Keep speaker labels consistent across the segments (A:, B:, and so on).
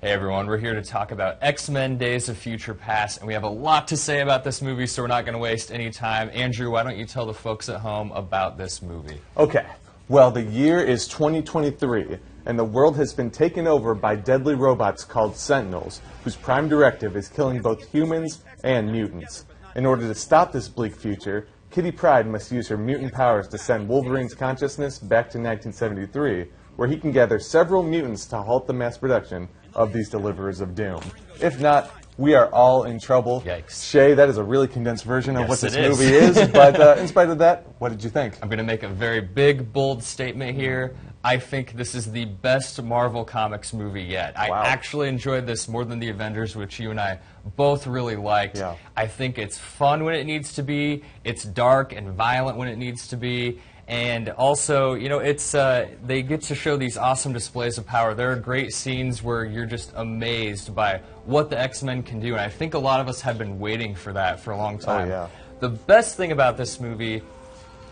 A: Hey everyone, we're here to talk about X-Men Days of Future Past, and we have a lot to say about this movie, so we're not going to waste any time. Andrew, why don't you tell the folks at home about this movie?
B: Okay, well, the year is 2023, and the world has been taken over by deadly robots called Sentinels, whose prime directive is killing both humans and mutants. In order to stop this bleak future, Kitty Pryde must use her mutant powers to send Wolverine's consciousness back to 1973, where he can gather several mutants to halt the mass production of these deliverers of doom. If not, we are all in trouble.
A: Yikes.
B: Shea, that is a really condensed version of what
A: Yes,
B: this
A: it is.
B: movie is, but in spite of that, what did you think?
A: I'm going to make a very big, bold statement here. I think this is the best Marvel Comics movie yet.
B: Wow.
A: I actually enjoyed this more than The Avengers, which you and I both really liked.
B: Yeah.
A: I think it's fun when it needs to be. It's dark and violent when it needs to be. And also, you know, it's they get to show these awesome displays of power. There are great scenes where you're just amazed by what the X-Men can do, and I think a lot of us have been waiting for that for a long time.
B: Oh, yeah.
A: The best thing about this movie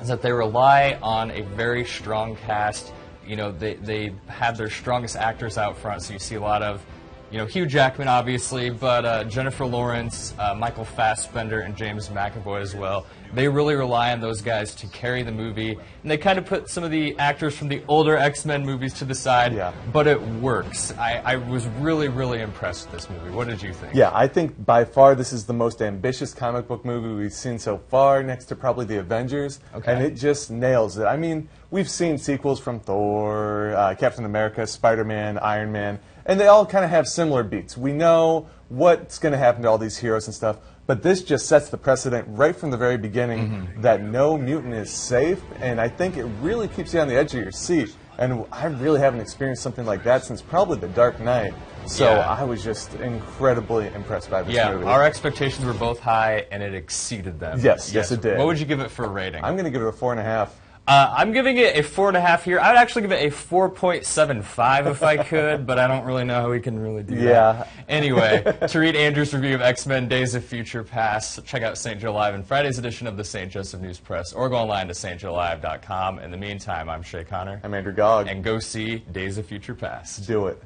A: is that they rely on a very strong cast. You know, they have their strongest actors out front, so you see a lot of, you know, Hugh Jackman, obviously, but Jennifer Lawrence, Michael Fassbender, and James McAvoy as well. They really rely on those guys to carry the movie, and they kind of put some of the actors from the older X-Men movies to the side,
B: Yeah.
A: but it works. I was really, really impressed with this movie. What did you think?
B: Yeah, I think by far this is the most ambitious comic book movie we've seen so far, next to probably The Avengers, and it just nails it. I mean, we've seen sequels from Thor, Captain America, Spider-Man, Iron Man, and they all kind of have similar beats. We know what's going to happen to all these heroes and stuff, but this just sets the precedent right from the very beginning that no mutant is safe, and I think it really keeps you on the edge of your seat. And I really haven't experienced something like that since probably The Dark Knight. So
A: Yeah.
B: I was just incredibly impressed by this movie.
A: Our expectations were both high, and it exceeded them.
B: Yes, it did.
A: What would you give it for a rating?
B: I'm going to give it a 4.5.
A: I'm giving it a 4.5 here. I would actually give it a 4.75 if I could, but I don't really know how we can really do that. Anyway, to read Andrew's review of X-Men Days of Future Past, check out St. Joe Live and Friday's edition of the St. Joseph News Press, or go online to stjoelive.com. In the meantime, I'm Shea Connor.
B: I'm Andrew Gogg.
A: And go see Days of Future Past.
B: Do it.